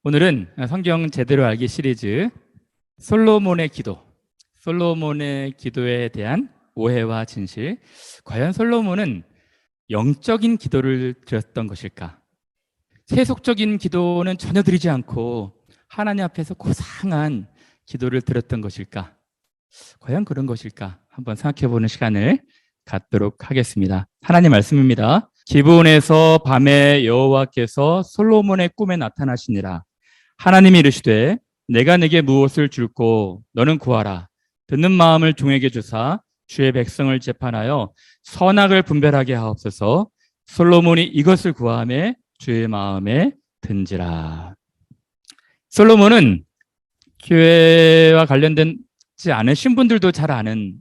오늘은 성경 제대로 알기 시리즈 솔로몬의 기도, 솔로몬의 기도에 대한 오해와 진실. 과연 솔로몬은 영적인 기도를 드렸던 것일까? 세속적인 기도는 전혀 드리지 않고 하나님 앞에서 고상한 기도를 드렸던 것일까? 과연 그런 것일까? 한번 생각해 보는 시간을 갖도록 하겠습니다. 하나님 말씀입니다. 기브온에서 밤에 여호와께서 솔로몬의 꿈에 나타나시니라. 하나님이 이르시되 내가 네게 무엇을 줄고 너는 구하라. 듣는 마음을 종에게 주사 주의 백성을 재판하여 선악을 분별하게 하옵소서. 솔로몬이 이것을 구하매 주의 마음에 든지라. 솔로몬은 교회와 관련되지 않으신 분들도 잘 아는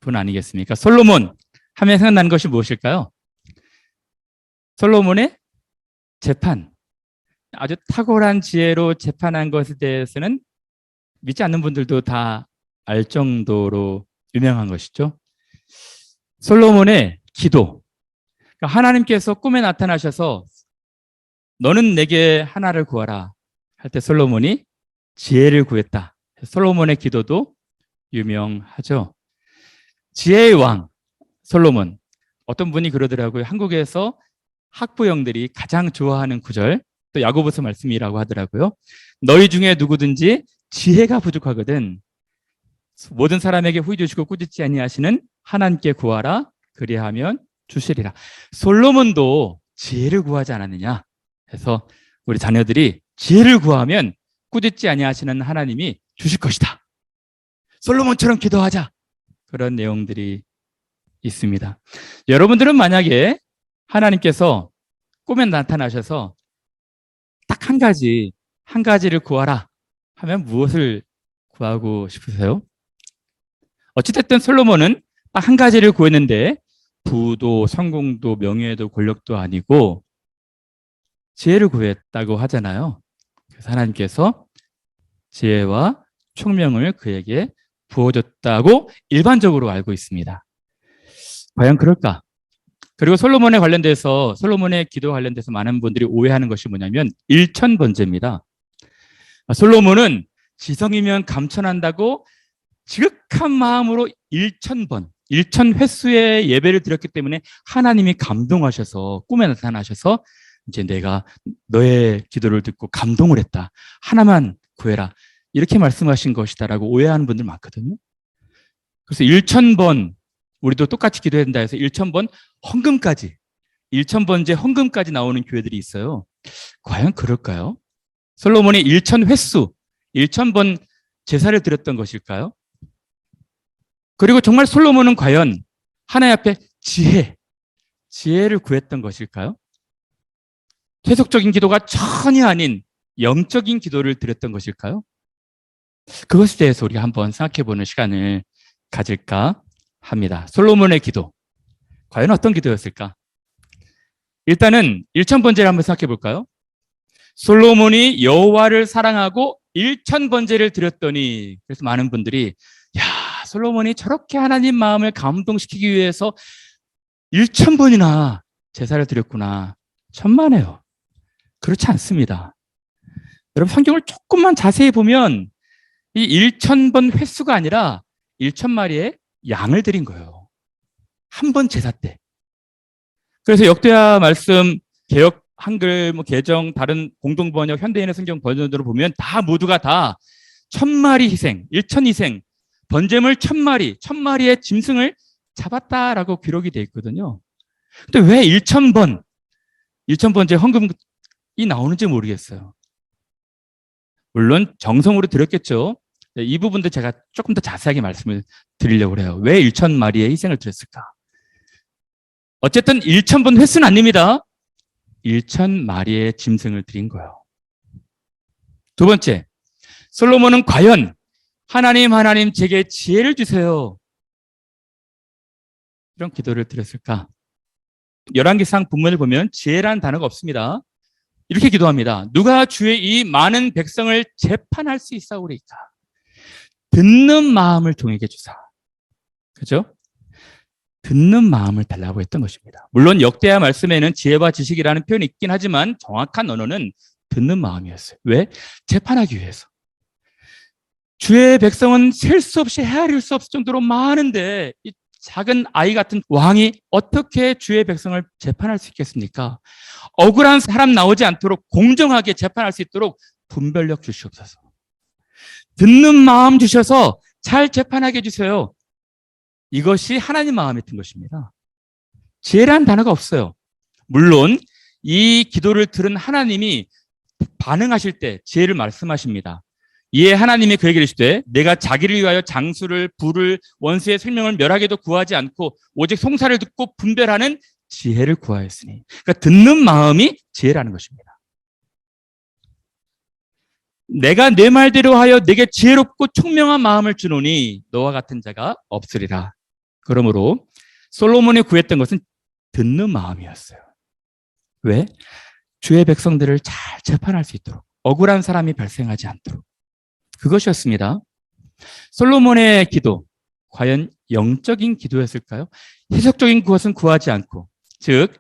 분 아니겠습니까? 솔로몬 하면 생각나는 것이 무엇일까요? 솔로몬의 재판. 아주 탁월한 지혜로 재판한 것에 대해서는 믿지 않는 분들도 다 알 정도로 유명한 것이죠. 솔로몬의 기도. 그러니까 하나님께서 꿈에 나타나셔서 너는 내게 하나를 구하라 할 때 솔로몬이 지혜를 구했다. 솔로몬의 기도도 유명하죠. 지혜의 왕 솔로몬. 어떤 분이 그러더라고요. 한국에서 학부형들이 가장 좋아하는 구절, 또 야고보서 말씀이라고 하더라고요. 너희 중에 누구든지 지혜가 부족하거든 모든 사람에게 후히 주시고 꾸짖지 아니하시는 하나님께 구하라. 그리하면 주시리라. 솔로몬도 지혜를 구하지 않았느냐? 해서 우리 자녀들이 지혜를 구하면 꾸짖지 아니하시는 하나님이 주실 것이다. 솔로몬처럼 기도하자. 그런 내용들이 있습니다. 여러분들은 만약에 하나님께서 꿈에 나타나셔서 딱 한 가지를 구하라 하면 무엇을 구하고 싶으세요? 어찌됐든 솔로몬은 딱 한 가지를 구했는데 부도 성공도 명예도 권력도 아니고 지혜를 구했다고 하잖아요. 그래서 하나님께서 지혜와 총명을 그에게 부어줬다고 일반적으로 알고 있습니다. 과연 그럴까? 그리고 솔로몬에 관련돼서 솔로몬의 기도 관련돼서 많은 분들이 오해하는 것이 뭐냐면 일천번제입니다. 솔로몬은 지성이면 감천한다고 지극한 마음으로 1000번, 1000횟수의 예배를 드렸기 때문에 하나님이 감동하셔서 꿈에 나타나셔서 이제 내가 너의 기도를 듣고 감동을 했다. 하나만 구해라. 이렇게 말씀하신 것이다라고 오해하는 분들 많거든요. 그래서 1000번 우리도 똑같이 기도해야 된다 해서 1000번 헌금까지 1000번째 헌금까지 나오는 교회들이 있어요. 과연 그럴까요? 솔로몬이 1000횟수 1000번 제사를 드렸던 것일까요? 그리고 정말 솔로몬은 과연 하나님 앞에 지혜를 구했던 것일까요? 세속적인 기도가 전혀 아닌 영적인 기도를 드렸던 것일까요? 그것에 대해서 우리가 한번 생각해 보는 시간을 가질까 합니다. 솔로몬의 기도. 과연 어떤 기도였을까? 일단은 1000번제를 한번 생각해 볼까요? 솔로몬이 여호와를 사랑하고 1000번제를 드렸더니 그래서 많은 분들이 야, 솔로몬이 저렇게 하나님 마음을 감동시키기 위해서 1000번이나 제사를 드렸구나. 천만에요. 그렇지 않습니다. 여러분 성경을 조금만 자세히 보면 이 1000번 횟수가 아니라 1000마리의 양을 드린 거예요. 한 번 제사 때. 그래서 역대하 말씀 개역 한글 개정 다른 공동 번역 현대인의 성경 버전으로 보면 다 모두가 다 1000마리 희생, 1000희생, 번제물 1000마리의 짐승을 잡았다라고 기록이 돼 있거든요. 근데 왜 1000번째 헌금이 나오는지 모르겠어요. 물론 정성으로 드렸겠죠. 이 부분도 제가 조금 더 자세하게 말씀을 드리려고 해요. 왜 1000마리의 희생을 드렸을까? 어쨌든 1000번 횟수는 아닙니다. 1000마리의 짐승을 드린 거예요. 두 번째, 솔로몬은 과연 하나님 제게 지혜를 주세요. 이런 기도를 드렸을까? 열왕기상 본문을 보면 지혜라는 단어가 없습니다. 이렇게 기도합니다. 누가 주의 이 많은 백성을 재판할 수 있사오리까? 듣는 마음을 종에게 주사. 그죠? 듣는 마음을 달라고 했던 것입니다. 물론 역대하 말씀에는 지혜와 지식이라는 표현이 있긴 하지만 정확한 언어는 듣는 마음이었어요. 왜? 재판하기 위해서. 주의 백성은 셀 수 없이 헤아릴 수 없을 정도로 많은데 이 작은 아이 같은 왕이 어떻게 주의 백성을 재판할 수 있겠습니까? 억울한 사람 나오지 않도록 공정하게 재판할 수 있도록 분별력 주시옵소서. 듣는 마음 주셔서 잘 재판하게 해주세요. 이것이 하나님 마음에 든 것입니다. 지혜라는 단어가 없어요. 물론 이 기도를 들은 하나님이 반응하실 때 지혜를 말씀하십니다. 이에 하나님이 그에게 이르시되 내가 자기를 위하여 장수를 부를 원수의 생명을 멸하게도 구하지 않고 오직 송사를 듣고 분별하는 지혜를 구하였으니. 그러니까 듣는 마음이 지혜라는 것입니다. 내가 내 말대로 하여 내게 지혜롭고 총명한 마음을 주노니 너와 같은 자가 없으리라. 그러므로 솔로몬이 구했던 것은 듣는 마음이었어요. 왜? 주의 백성들을 잘 재판할 수 있도록, 억울한 사람이 발생하지 않도록. 그것이었습니다. 솔로몬의 기도, 과연 영적인 기도였을까요? 세속적인 것은 구하지 않고, 즉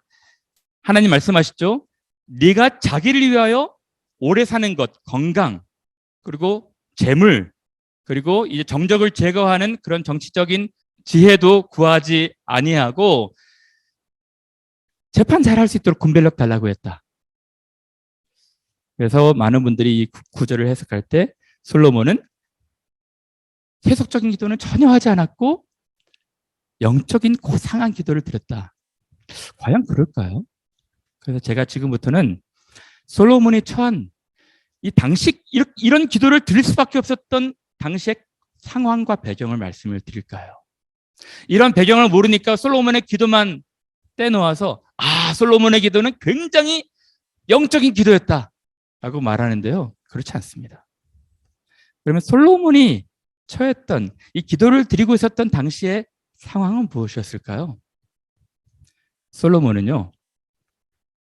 하나님 말씀하시죠. 네가 자기를 위하여 오래 사는 것, 건강, 그리고 재물, 그리고 이제 정적을 제거하는 그런 정치적인 지혜도 구하지 아니하고 재판 잘할 수 있도록 분별력 달라고 했다. 그래서 많은 분들이 이 구절을 해석할 때 솔로몬은 세속적인 기도는 전혀 하지 않았고 영적인 고상한 기도를 드렸다. 과연 그럴까요? 그래서 제가 지금부터는 솔로몬이 처한 이 당시 이런 기도를 드릴 수밖에 없었던 당시의 상황과 배경을 말씀을 드릴까요? 이런 배경을 모르니까 솔로몬의 기도만 떼놓아서 솔로몬의 기도는 굉장히 영적인 기도였다라고 말하는데요. 그렇지 않습니다. 그러면 솔로몬이 처했던 이 기도를 드리고 있었던 당시의 상황은 무엇이었을까요? 솔로몬은요,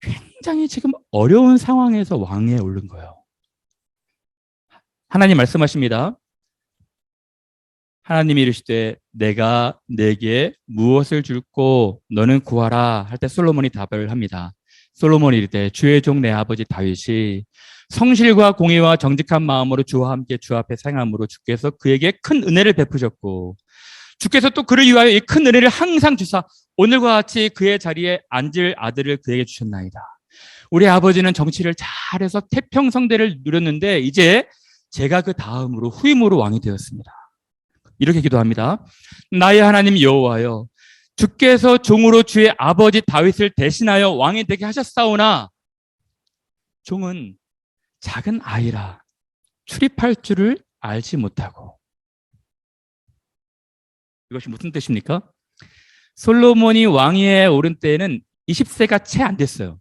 굉장히 지금 어려운 상황에서 왕위에 오른 거예요. 하나님 말씀하십니다. 하나님이 이르시되 내가 내게 무엇을 줄고 너는 구하라 할 때 솔로몬이 답을 합니다. 솔로몬이 이르되 주의 종 내 아버지 다윗이 성실과 공의와 정직한 마음으로 주와 함께 주 앞에 행함으로 주께서 그에게 큰 은혜를 베푸셨고 주께서 또 그를 위하여 이 큰 은혜를 항상 주사 오늘과 같이 그의 자리에 앉을 아들을 그에게 주셨나이다. 우리 아버지는 정치를 잘해서 태평성대를 누렸는데 이제 제가 그 다음으로 후임으로 왕이 되었습니다. 이렇게 기도합니다. 나의 하나님 여호와여, 주께서 종으로 주의 아버지 다윗을 대신하여 왕이 되게 하셨사오나 종은 작은 아이라 출입할 줄을 알지 못하고. 이것이 무슨 뜻입니까? 솔로몬이 왕위에 오른 때에는 20세가 채 안 됐어요.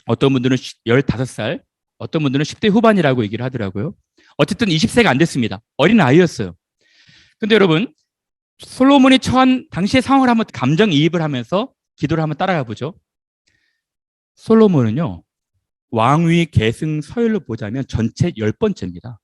어떤 분들은 15살, 어떤 분들은 10대 후반이라고 얘기를 하더라고요. 어쨌든 20세가 안 됐습니다. 어린 아이였어요. 근데 여러분, 솔로몬이 처한 당시의 상황을 한번 감정이입을 하면서 기도를 한번 따라가 보죠. 솔로몬은요, 왕위 계승 서열로 보자면 전체 10번째입니다.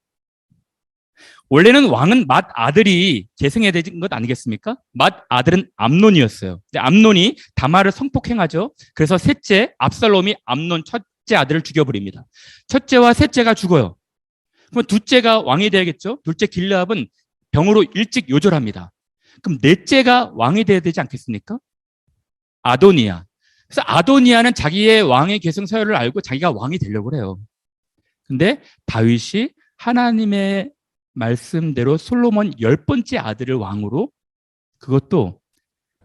원래는 왕은 맏 아들이 계승해야 되는 것 아니겠습니까? 맏 아들은 암논이었어요. 근데 암논이 다말을 성폭행하죠. 그래서 셋째 압살롬이 암논 첫째 아들을 죽여버립니다. 첫째와 셋째가 죽어요. 그럼 둘째가 왕이 돼야겠죠? 둘째 길르압은 병으로 일찍 요절합니다. 그럼 넷째가 왕이 돼야 되지 않겠습니까? 아도니아. 그래서 아도니아는 자기의 왕의 계승 서열을 알고 자기가 왕이 되려고 해요. 근데 다윗이 하나님의 말씀대로 솔로몬 10번째 아들을 왕으로, 그것도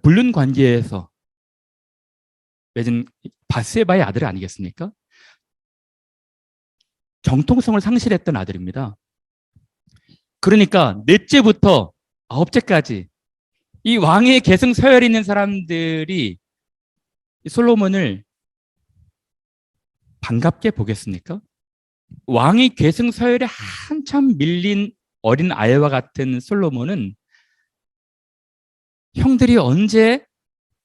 불륜 관계에서 맺은 바세바의 아들 아니겠습니까? 정통성을 상실했던 아들입니다. 그러니까 넷째부터 9째까지 이 왕의 계승 서열이 있는 사람들이 솔로몬을 반갑게 보겠습니까? 왕의 계승 서열에 한참 밀린 어린 아이와 같은 솔로몬은 형들이 언제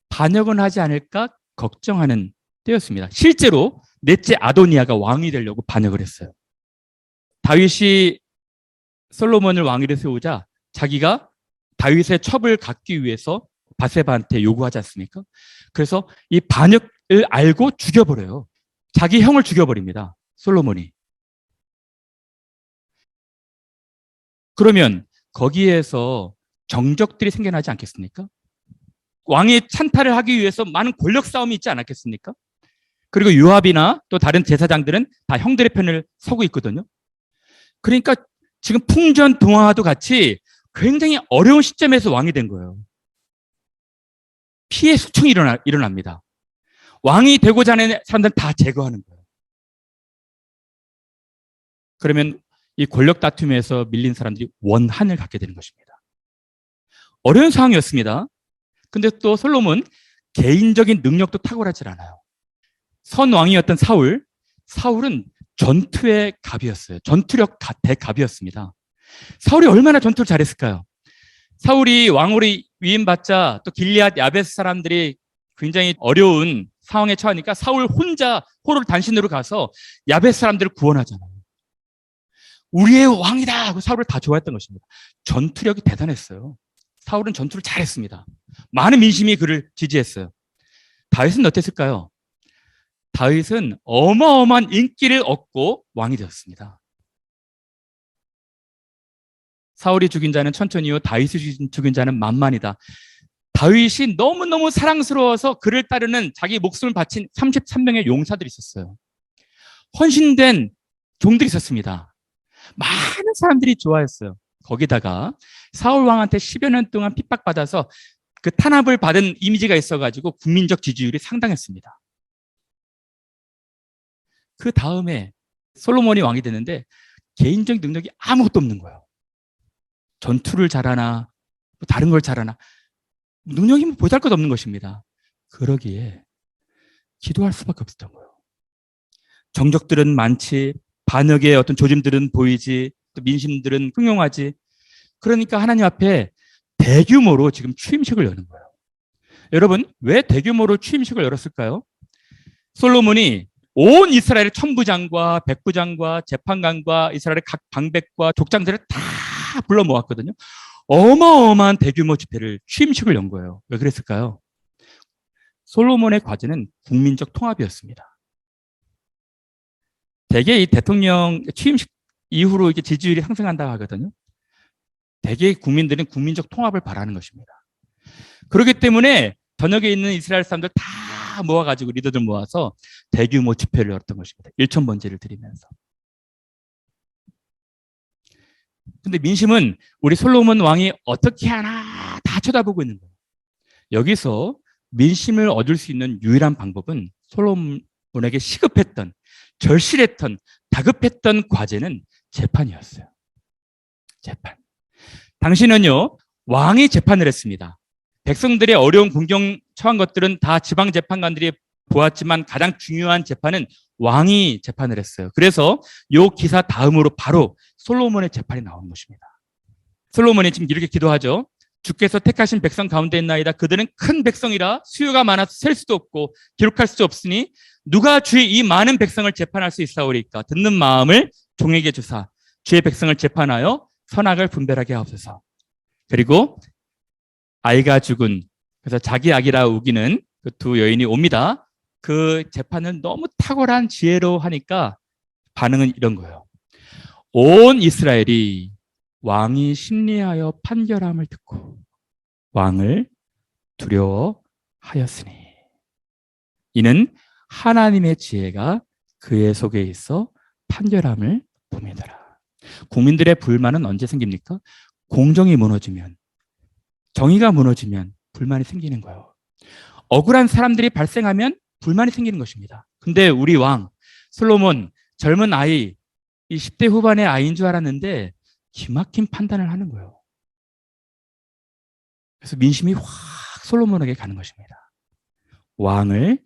반역은 하지 않을까 걱정하는 때였습니다. 실제로 넷째 아도니아가 왕이 되려고 반역을 했어요. 다윗이 솔로몬을 왕위로 세우자 자기가 다윗의 첩을 갖기 위해서 바세바한테 요구하지 않습니까? 그래서 이 반역을 알고 죽여버려요. 자기 형을 죽여버립니다. 솔로몬이. 그러면 거기에서 정적들이 생겨나지 않겠습니까? 왕이 찬탈을 하기 위해서 많은 권력 싸움이 있지 않았겠습니까? 그리고 요압이나 또 다른 제사장들은 다 형들의 편을 서고 있거든요. 그러니까 지금 풍전등화와도 같이 굉장히 어려운 시점에서 왕이 된 거예요. 피해 수청이 일어납니다. 왕이 되고자 하는 사람들은 다 제거하는 거예요. 그러면 이 권력 다툼에서 밀린 사람들이 원한을 갖게 되는 것입니다. 어려운 상황이었습니다. 근데 또 솔로몬 개인적인 능력도 탁월하지 않아요. 선왕이었던 사울은 전투의 갑이었어요. 전투력 대갑이었습니다. 사울이 얼마나 전투를 잘했을까요? 사울이 왕으로 위임받자 또 길리앗 야베스 사람들이 굉장히 어려운 상황에 처하니까 사울 혼자 호를 단신으로 가서 야베스 사람들을 구원하잖아요. 우리의 왕이다 하고 사울을 다 좋아했던 것입니다. 전투력이 대단했어요. 사울은 전투를 잘했습니다. 많은 민심이 그를 지지했어요. 다윗은 어땠을까요? 다윗은 어마어마한 인기를 얻고 왕이 되었습니다. 사울이 죽인 자는 천천히요, 다윗이 죽인 자는 만만이다. 다윗이 너무너무 사랑스러워서 그를 따르는 자기 목숨을 바친 33명의 용사들이 있었어요. 헌신된 종들이 있었습니다. 많은 사람들이 좋아했어요. 거기다가 사울 왕한테 10여 년 동안 핍박받아서 그 탄압을 받은 이미지가 있어가지고 국민적 지지율이 상당했습니다. 그 다음에 솔로몬이 왕이 됐는데 개인적 능력이 아무것도 없는 거예요. 전투를 잘하나 다른 걸 잘하나 능력이 보잘것없는 것입니다. 그러기에 기도할 수밖에 없었던 거예요. 정적들은 많지, 반역의 어떤 조짐들은 보이지, 또 민심들은 흥용하지. 그러니까 하나님 앞에 대규모로 지금 취임식을 여는 거예요. 여러분, 왜 대규모로 취임식을 열었을까요? 솔로몬이 온 이스라엘의 천부장과 백부장과 재판관과 이스라엘의 각 방백과 족장들을 다 불러 모았거든요. 어마어마한 대규모 집회를 취임식을 연 거예요. 왜 그랬을까요? 솔로몬의 과제는 국민적 통합이었습니다. 대개 이 대통령 취임식 이후로 이렇게 지지율이 상승한다고 하거든요. 대개 국민들은 국민적 통합을 바라는 것입니다. 그렇기 때문에 전역에 있는 이스라엘 사람들 다 모아가지고 리더들 모아서 대규모 집회를 열었던 것입니다. 일천번제를 드리면서. 근데 민심은 우리 솔로몬 왕이 어떻게 하나 다 쳐다보고 있는 거예요. 여기서 민심을 얻을 수 있는 유일한 방법은 솔로몬에게 시급했던, 절실했던, 다급했던 과제는 재판이었어요. 재판. 당시는요, 왕이 재판을 했습니다. 백성들의 어려운 공경 처한 것들은 다 지방 재판관들이 보았지만 가장 중요한 재판은 왕이 재판을 했어요. 그래서 이 기사 다음으로 바로 솔로몬의 재판이 나온 것입니다. 솔로몬이 지금 이렇게 기도하죠. 주께서 택하신 백성 가운데 있나이다. 그들은 큰 백성이라 수요가 많아서 셀 수도 없고 기록할 수도 없으니 누가 주의 이 많은 백성을 재판할 수 있사오리까. 듣는 마음을 종에게 주사 주의 백성을 재판하여 선악을 분별하게 하옵소서. 그리고 아이가 죽은, 그래서 자기 아기라 우기는 그 두 여인이 옵니다. 그 재판은 너무 탁월한 지혜로 하니까 반응은 이런 거예요. 온 이스라엘이 왕이 심리하여 판결함을 듣고 왕을 두려워하였으니 이는 하나님의 지혜가 그의 속에 있어 판결함을 봄이더라. 국민들의 불만은 언제 생깁니까? 공정이 무너지면, 정의가 무너지면 불만이 생기는 거예요. 억울한 사람들이 발생하면 불만이 생기는 것입니다. 근데 우리 왕 솔로몬, 젊은 아이, 이 10대 후반의 아이인 줄 알았는데 기막힌 판단을 하는 거예요. 그래서 민심이 확 솔로몬에게 가는 것입니다. 왕을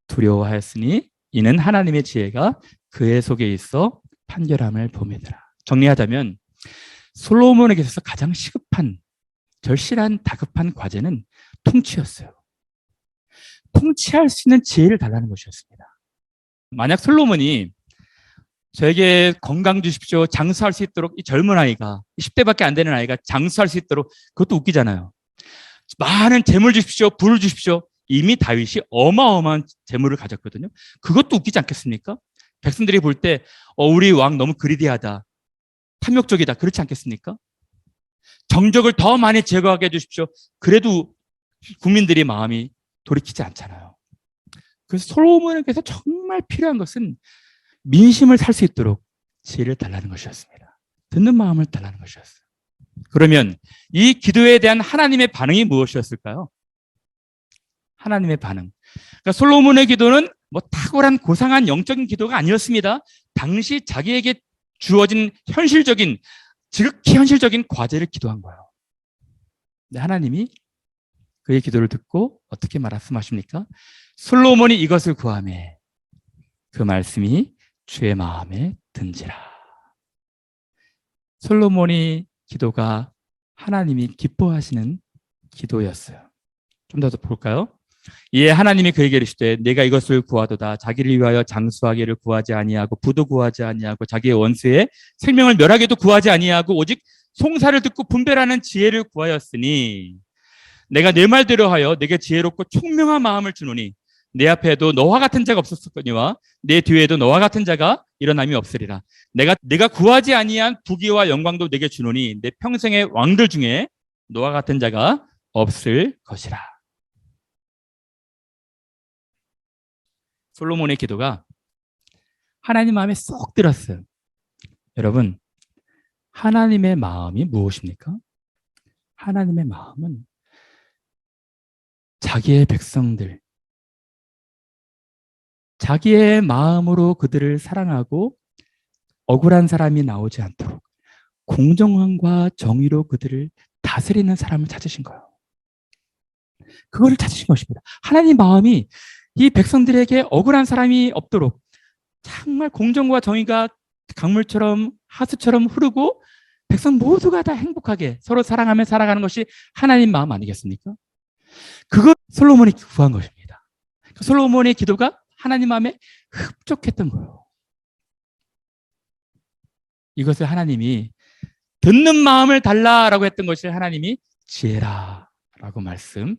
두려워하였으니 이는 하나님의 지혜가 그의 속에 있어 판결함을 봄이더라. 정리하자면 솔로몬에게 있어서 가장 시급한, 절실한, 다급한 과제는 통치였어요. 통치할 수 있는 지혜를 달라는 것이었습니다. 만약 솔로몬이 저에게 건강 주십시오, 장수할 수 있도록, 이 젊은 아이가, 10대밖에 안 되는 아이가 장수할 수 있도록, 그것도 웃기잖아요. 많은 재물 주십시오, 부를 주십시오. 이미 다윗이 어마어마한 재물을 가졌거든요. 그것도 웃기지 않겠습니까? 백성들이 볼 때 우리 왕 너무 그리디하다, 탐욕적이다, 그렇지 않겠습니까? 정적을 더 많이 제거하게 해주십시오. 그래도 국민들이 마음이 돌이키지 않잖아요. 그래서 솔로몬에게서 정말 필요한 것은 민심을 살 수 있도록 지혜를 달라는 것이었습니다. 듣는 마음을 달라는 것이었어요. 그러면 이 기도에 대한 하나님의 반응이 무엇이었을까요? 하나님의 반응. 그러니까 솔로몬의 기도는 뭐 탁월한 고상한 영적인 기도가 아니었습니다. 당시 자기에게 주어진 현실적인, 지극히 현실적인 과제를 기도한 거예요. 근데 하나님이 그의 기도를 듣고 어떻게 말씀하십니까? 솔로몬이 이것을 구하매 그 말씀이 주의 마음에 든지라. 솔로몬이 기도가 하나님이 기뻐하시는 기도였어요. 좀 더 볼까요? 이에 하나님이 그에게 이르시되 내가 이것을 구하도다. 자기를 위하여 장수하기를 구하지 아니하고 부도 구하지 아니하고 자기의 원수의 생명을 멸하게도 구하지 아니하고 오직 송사를 듣고 분별하는 지혜를 구하였으니 내가 내 말대로 하여 내게 지혜롭고 총명한 마음을 주노니 내 앞에도 너와 같은 자가 없었거니와 내 뒤에도 너와 같은 자가 일어남이 없으리라. 내가 구하지 아니한 부귀와 영광도 내게 주노니 내 평생의 왕들 중에 너와 같은 자가 없을 것이라. 솔로몬의 기도가 하나님 마음에 쏙 들었어요. 여러분, 하나님의 마음이 무엇입니까? 하나님의 마음은 자기의 백성들, 자기의 마음으로 그들을 사랑하고 억울한 사람이 나오지 않도록 공정함과 정의로 그들을 다스리는 사람을 찾으신 거예요. 그거를 찾으신 것입니다. 하나님 마음이 이 백성들에게 억울한 사람이 없도록 정말 공정과 정의가 강물처럼 하수처럼 흐르고 백성 모두가 다 행복하게 서로 사랑하며 살아가는 것이 하나님 마음 아니겠습니까? 그걸 솔로몬이 구한 것입니다. 솔로몬의 기도가 하나님 마음에 흡족했던 거예요. 이것을 하나님이 듣는 마음을 달라라고 했던 것이 하나님이 지혜라라고 말씀했던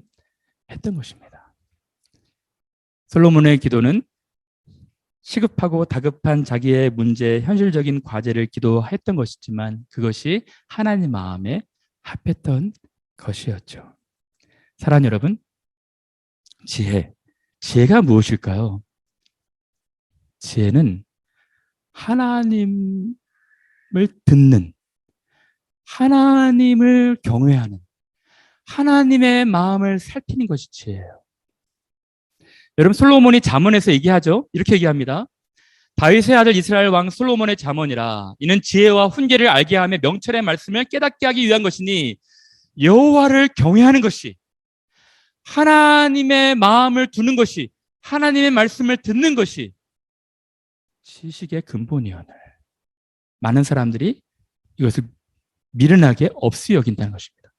것입니다. 솔로몬의 기도는 시급하고 다급한 자기의 문제, 현실적인 과제를 기도했던 것이지만 그것이 하나님 마음에 합했던 것이었죠. 사랑하는 여러분, 지혜가 무엇일까요? 지혜는 하나님을 듣는, 하나님을 경외하는, 하나님의 마음을 살피는 것이 지혜예요. 여러분, 솔로몬이 잠언에서 얘기하죠. 이렇게 얘기합니다. 다윗의 아들 이스라엘 왕 솔로몬의 잠언이라. 이는 지혜와 훈계를 알게 하며 명철의 말씀을 깨닫게 하기 위한 것이니 여호와를 경외하는 것이, 하나님의 마음을 두는 것이, 하나님의 말씀을 듣는 것이 지식의 근본이오늘. 많은 사람들이 이것을 미련하게 없이 여긴다는 것입니다.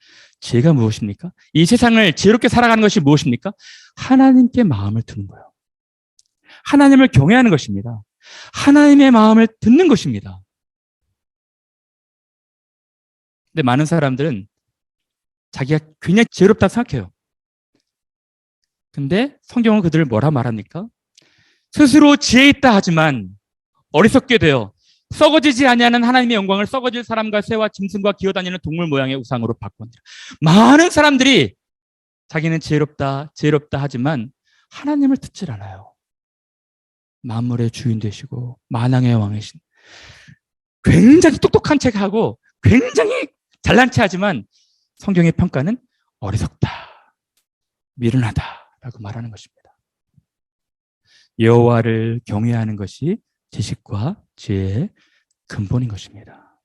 지혜가 무엇입니까? 이 세상을 지혜롭게 살아가는 것이 무엇입니까? 하나님께 마음을 두는 거예요. 하나님을 경외하는 것입니다. 하나님의 마음을 듣는 것입니다. 근데 많은 사람들은 자기가 굉장히 지혜롭다고 생각해요. 근데 성경은 그들을 뭐라 말합니까? 스스로 지혜 있다 하지만 어리석게 되어 썩어지지 아니하는 하나님의 영광을 썩어질 사람과 새와 짐승과 기어다니는 동물 모양의 우상으로 바꾼다. 많은 사람들이 자기는 지혜롭다 하지만 하나님을 듣질 않아요. 만물의 주인 되시고 만왕의 왕이신, 굉장히 똑똑한 척하고 굉장히 잘난 체하지만 성경의 평가는 어리석다, 미련하다라고 말하는 것입니다. 여호와를 경외하는 것이 지식과 지혜의 근본인 것입니다.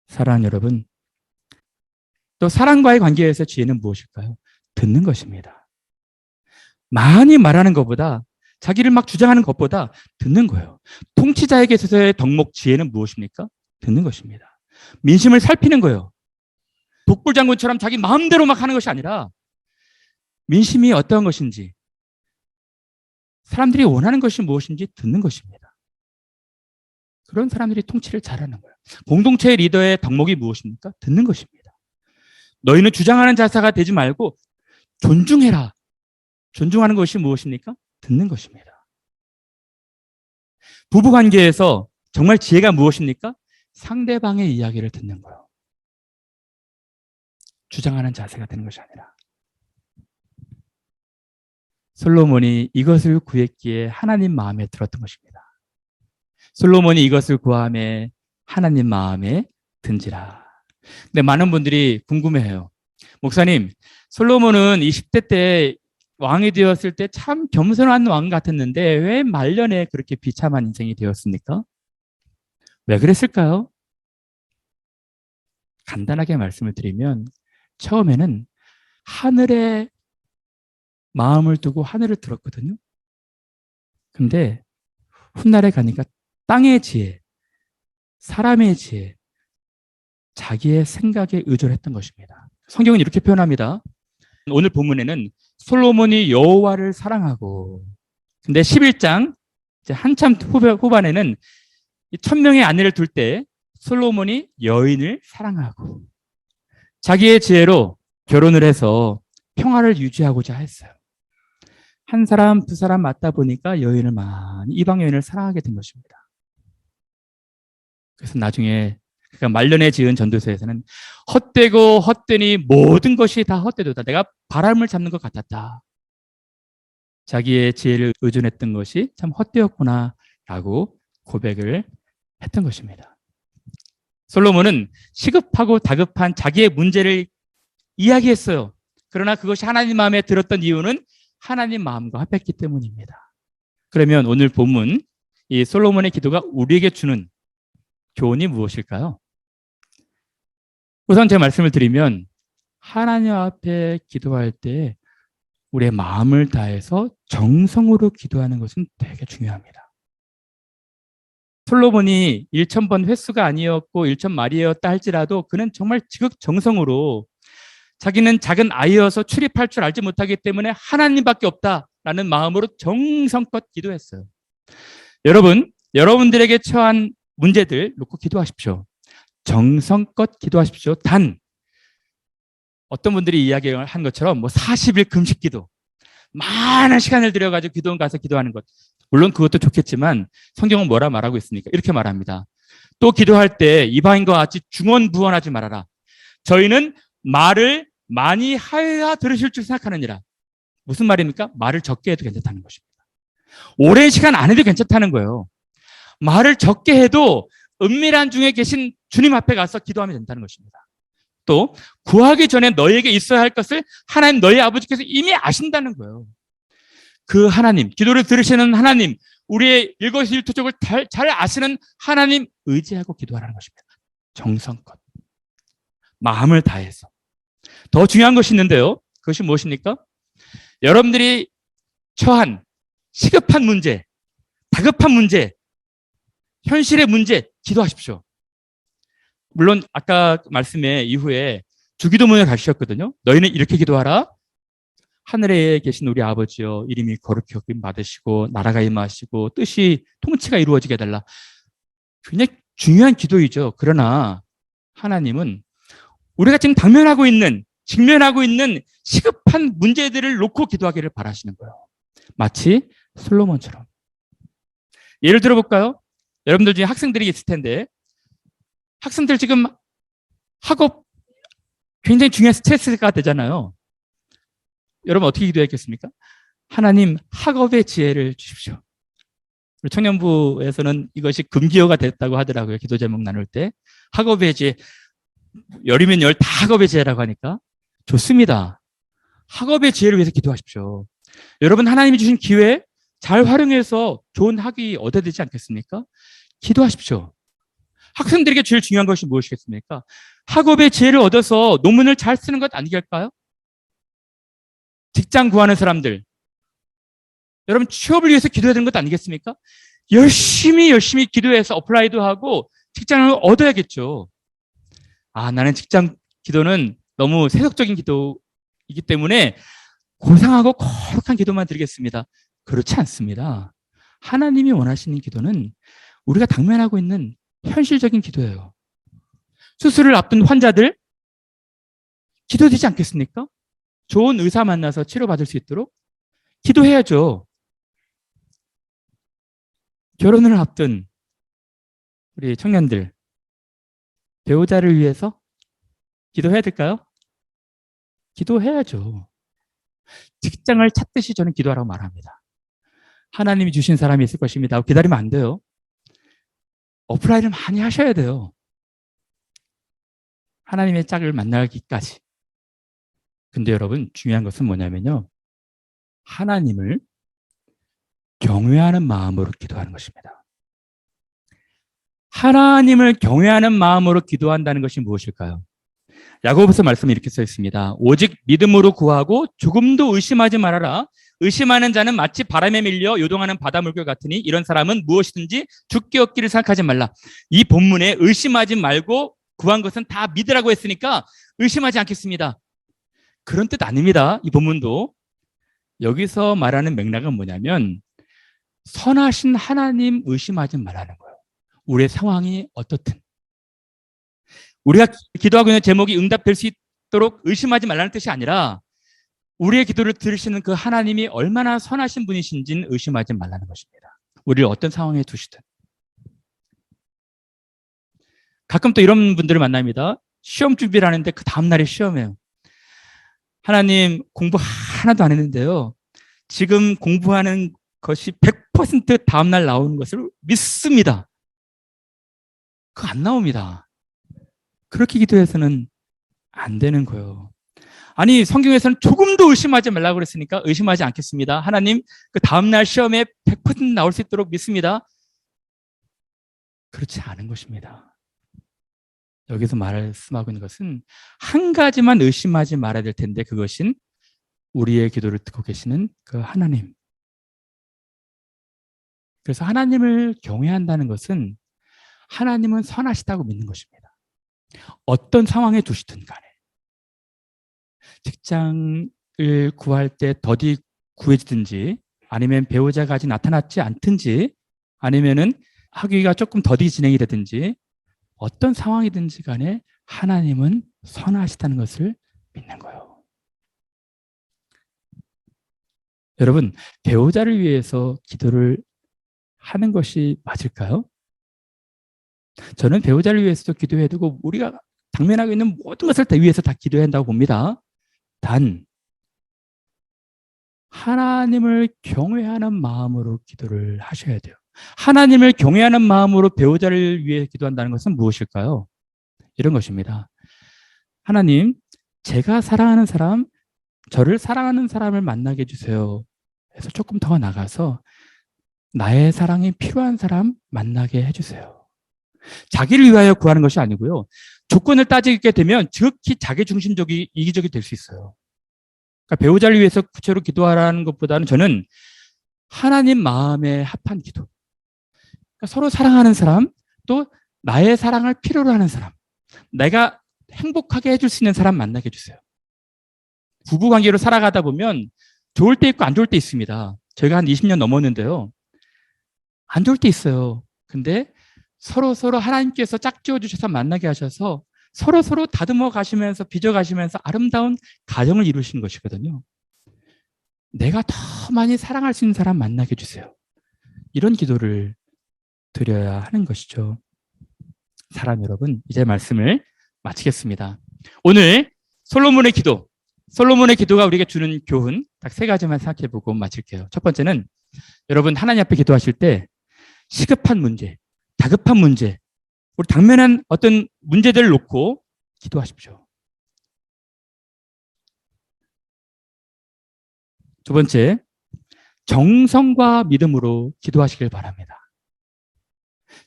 사랑하는 여러분, 또 사랑과의 관계에서 지혜는 무엇일까요? 듣는 것입니다. 많이 말하는 것보다, 자기를 막 주장하는 것보다 듣는 거예요. 통치자에게 있어서의 덕목 지혜는 무엇입니까? 듣는 것입니다. 민심을 살피는 거예요. 독불장군처럼 자기 마음대로 막 하는 것이 아니라 민심이 어떤 것인지, 사람들이 원하는 것이 무엇인지 듣는 것입니다. 그런 사람들이 통치를 잘하는 거예요. 공동체의 리더의 덕목이 무엇입니까? 듣는 것입니다. 너희는 주장하는 자사가 되지 말고 존중해라. 존중하는 것이 무엇입니까? 듣는 것입니다. 부부 관계에서 정말 지혜가 무엇입니까? 상대방의 이야기를 듣는 거예요. 주장하는 자세가 되는 것이 아니라. 솔로몬이 이것을 구했기에 하나님 마음에 들었던 것입니다. 솔로몬이 이것을 구함에 하나님 마음에 든지라. 근데 많은 분들이 궁금해해요. 목사님, 솔로몬은 20대 때 왕이 되었을 때 참 겸손한 왕 같았는데 왜 말년에 그렇게 비참한 인생이 되었습니까? 왜 그랬을까요? 간단하게 말씀을 드리면 처음에는 하늘에 마음을 두고 하늘을 들었거든요. 근데 훗날에 가니까 땅의 지혜, 사람의 지혜, 자기의 생각에 의존했던 것입니다. 성경은 이렇게 표현합니다. 오늘 본문에는 솔로몬이 여호와를 사랑하고, 근데 11장 이제 한참 후반에는 1000명의 아내를 둘 때 솔로몬이 여인을 사랑하고 자기의 지혜로 결혼을 해서 평화를 유지하고자 했어요. 한 사람, 두 사람 맞다 보니까 여인을 많이, 이방 여인을 사랑하게 된 것입니다. 그래서 나중에 그러니까 말년에 지은 전도서에서는 헛되고 헛되니 모든 것이 다 헛되도다. 내가 바람을 잡는 것 같았다. 자기의 지혜를 의존했던 것이 참 헛되었구나라고 고백을 했던 것입니다. 솔로몬은 시급하고 다급한 자기의 문제를 이야기했어요. 그러나 그것이 하나님 마음에 들었던 이유는 하나님 마음과 합했기 때문입니다. 그러면 오늘 본문 이 솔로몬의 기도가 우리에게 주는 교훈이 무엇일까요? 우선 제가 말씀을 드리면 하나님 앞에 기도할 때 우리의 마음을 다해서 정성으로 기도하는 것은 되게 중요합니다. 솔로몬이 1000번 횟수가 아니었고 1000마리였다 할지라도 그는 정말 지극정성으로 자기는 작은 아이여서 출입할 줄 알지 못하기 때문에 하나님밖에 없다라는 마음으로 정성껏 기도했어요. 여러분, 여러분들에게 처한 문제들 놓고 기도하십시오. 정성껏 기도하십시오. 단 어떤 분들이 이야기한 것처럼 뭐 40일 금식 기도, 많은 시간을 들여가지고 기도원 가서 기도하는 것, 물론 그것도 좋겠지만 성경은 뭐라 말하고 있습니까? 이렇게 말합니다. 또 기도할 때 이방인과 같이 중언부언하지 말아라. 저희는 말을 많이 하여야 들으실 줄 생각하느니라. 무슨 말입니까? 말을 적게 해도 괜찮다는 것입니다. 오랜 시간 안 해도 괜찮다는 거예요. 말을 적게 해도 은밀한 중에 계신 주님 앞에 가서 기도하면 된다는 것입니다. 또 구하기 전에 너에게 있어야 할 것을 하나님 너희 아버지께서 이미 아신다는 거예요. 그 하나님, 기도를 들으시는 하나님, 우리의 일거수일투족을 잘 아시는 하나님 의지하고 기도하라는 것입니다. 정성껏, 마음을 다해서. 더 중요한 것이 있는데요. 그것이 무엇입니까? 여러분들이 처한 시급한 문제, 다급한 문제, 현실의 문제 기도하십시오. 물론 아까 말씀에 이후에 주기도문에 가주셨거든요. 너희는 이렇게 기도하라. 하늘에 계신 우리 아버지여, 이름이 거룩히 여김 받으시고 나라가 임하시고 뜻이 통치가 이루어지게 해달라. 굉장히 중요한 기도이죠. 그러나 하나님은 우리가 지금 직면하고 있는 시급한 문제들을 놓고 기도하기를 바라시는 거예요. 마치 솔로몬처럼. 예를 들어볼까요? 여러분들 중에 학생들이 있을 텐데 학생들 지금 학업 굉장히 중요한 스트레스가 되잖아요. 여러분 어떻게 기도했겠습니까? 하나님 학업의 지혜를 주십시오. 청년부에서는 이것이 금기어가 됐다고 하더라고요. 기도 제목 나눌 때. 학업의 지혜, 열이면 열 다 학업의 지혜라고 하니까 좋습니다. 학업의 지혜를 위해서 기도하십시오. 여러분 하나님이 주신 기회 잘 활용해서 좋은 학위 얻어야 되지 않겠습니까? 기도하십시오. 학생들에게 제일 중요한 것이 무엇이겠습니까? 학업의 지혜를 얻어서 논문을 잘 쓰는 것 아니겠을까요? 직장 구하는 사람들, 여러분 취업을 위해서 기도해야 되는 것 아니겠습니까? 열심히 기도해서 어플라이도 하고 직장을 얻어야겠죠. 나는 직장 기도는 너무 세속적인 기도이기 때문에 고상하고 거룩한 기도만 드리겠습니다. 그렇지 않습니다. 하나님이 원하시는 기도는 우리가 당면하고 있는 현실적인 기도예요. 수술을 앞둔 환자들 기도되지 않겠습니까? 좋은 의사 만나서 치료받을 수 있도록 기도해야죠. 결혼을 앞둔 우리 청년들, 배우자를 위해서 기도해야 될까요? 기도해야죠. 직장을 찾듯이 저는 기도하라고 말합니다. 하나님이 주신 사람이 있을 것입니다. 기다리면 안 돼요. 어플라이를 많이 하셔야 돼요. 하나님의 짝을 만나기까지. 근데 여러분, 중요한 것은 뭐냐면요. 하나님을 경외하는 마음으로 기도하는 것입니다. 하나님을 경외하는 마음으로 기도한다는 것이 무엇일까요? 야고보서 말씀에 이렇게 써 있습니다. 오직 믿음으로 구하고 조금도 의심하지 말아라. 의심하는 자는 마치 바람에 밀려 요동하는 바닷물결 같으니 이런 사람은 무엇이든지 죽게 얻기를 생각하지 말라. 이 본문에 의심하지 말고 구한 것은 다 믿으라고 했으니까 의심하지 않겠습니다. 그런 뜻 아닙니다. 이 본문도. 여기서 말하는 맥락은 뭐냐면 선하신 하나님 의심하지 말라는 거예요. 우리의 상황이 어떻든. 우리가 기도하고 있는 제목이 응답될 수 있도록 의심하지 말라는 뜻이 아니라 우리의 기도를 들으시는 그 하나님이 얼마나 선하신 분이신지는 의심하지 말라는 것입니다. 우리를 어떤 상황에 두시든. 가끔 또 이런 분들을 만납니다. 시험 준비를 하는데 그 다음날에 시험이에요. 하나님 공부 하나도 안 했는데요. 지금 공부하는 것이 100% 다음날 나오는 것을 믿습니다. 그거 안 나옵니다. 그렇게 기도해서는 안 되는 거예요. 아니 성경에서는 조금도 의심하지 말라고 그랬으니까 의심하지 않겠습니다. 하나님 그 다음날 시험에 100% 나올 수 있도록 믿습니다. 그렇지 않은 것입니다. 여기서 말씀하고 있는 것은 한 가지만 의심하지 말아야 될 텐데 그것인 우리의 기도를 듣고 계시는 그 하나님. 그래서 하나님을 경외한다는 것은 하나님은 선하시다고 믿는 것입니다. 어떤 상황에 두시든 간에. 직장을 구할 때 더디 구해지든지 아니면 배우자가 아직 나타났지 않든지 아니면은 학위가 조금 더디 진행이 되든지 어떤 상황이든지 간에 하나님은 선하시다는 것을 믿는 거예요. 여러분, 배우자를 위해서 기도를 하는 것이 맞을까요? 저는 배우자를 위해서도 기도해두고 우리가 당면하고 있는 모든 것을 다 위해서 다 기도해야 한다고 봅니다. 단 하나님을 경외하는 마음으로 기도를 하셔야 돼요. 하나님을 경외하는 마음으로 배우자를 위해 기도한다는 것은 무엇일까요? 이런 것입니다. 하나님, 제가 사랑하는 사람, 저를 사랑하는 사람을 만나게 해주세요. 그래서 조금 더 나가서 나의 사랑이 필요한 사람 만나게 해주세요. 자기를 위하여 구하는 것이 아니고요. 조건을 따지게 되면 지극히 자기중심적이 이기적이 될 수 있어요. 그러니까 배우자를 위해서 구체로 기도하라는 것보다는 저는 하나님 마음에 합한 기도. 그러니까 서로 사랑하는 사람, 또 나의 사랑을 필요로 하는 사람, 내가 행복하게 해줄 수 있는 사람 만나게 해주세요. 부부관계로 살아가다 보면 좋을 때 있고 안 좋을 때 있습니다. 저희가 한 20년 넘었는데요. 안 좋을 때 있어요. 근데 서로 하나님께서 짝지어 주셔서 만나게 하셔서 서로 다듬어 가시면서 빚어 가시면서 아름다운 가정을 이루시는 것이거든요. 내가 더 많이 사랑할 수 있는 사람 만나게 해주세요. 이런 기도를 드려야 하는 것이죠. 사랑 여러분, 이제 말씀을 마치겠습니다. 오늘 솔로몬의 기도가 우리에게 주는 교훈 딱 세 가지만 생각해보고 마칠게요. 첫 번째는 여러분 하나님 앞에 기도하실 때 시급한 문제, 다급한 문제, 우리 당면한 어떤 문제들을 놓고 기도하십시오. 두 번째, 정성과 믿음으로 기도하시길 바랍니다.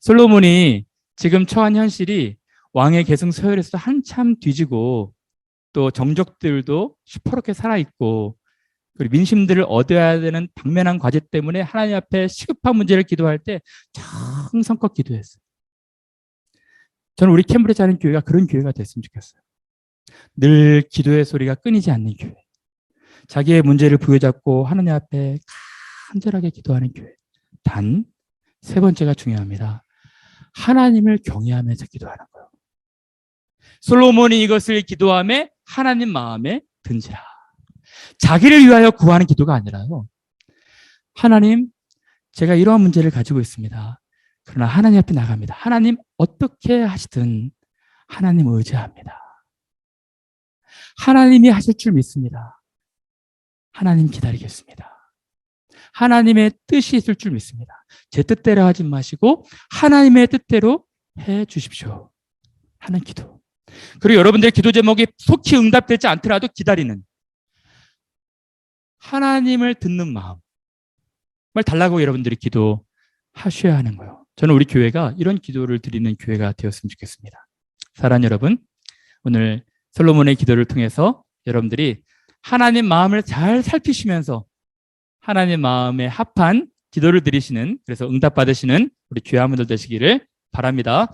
솔로몬이 지금 처한 현실이 왕의 계승 서열에서 한참 뒤지고 또 정족들도 시퍼렇게 살아있고 그리고 민심들을 얻어야 되는 당면한 과제 때문에 하나님 앞에 시급한 문제를 기도할 때 정성껏 기도했어요. 저는 우리 캠브리지 하는 교회가 그런 교회가 됐으면 좋겠어요. 늘 기도의 소리가 끊이지 않는 교회. 자기의 문제를 부여잡고 하나님 앞에 간절하게 기도하는 교회. 단 세 번째가 중요합니다. 하나님을 경외하면서 기도하는 거예요. 솔로몬이 이것을 기도하며 하나님 마음에 든지라. 자기를 위하여 구하는 기도가 아니라요. 하나님, 제가 이러한 문제를 가지고 있습니다. 그러나 하나님 앞에 나갑니다. 하나님 어떻게 하시든 하나님 의지합니다. 하나님이 하실 줄 믿습니다. 하나님 기다리겠습니다. 하나님의 뜻이 있을 줄 믿습니다. 제 뜻대로 하지 마시고 하나님의 뜻대로 해 주십시오. 하는 기도. 그리고 여러분들의 기도 제목이 속히 응답되지 않더라도 기다리는 하나님을 듣는 마음을 달라고 여러분들이 기도하셔야 하는 거예요. 저는 우리 교회가 이런 기도를 드리는 교회가 되었으면 좋겠습니다. 사랑하는 여러분, 오늘 솔로몬의 기도를 통해서 여러분들이 하나님 마음을 잘 살피시면서 하나님 마음에 합한 기도를 드리시는, 그래서 응답받으시는 우리 교회 한분들 되시기를 바랍니다.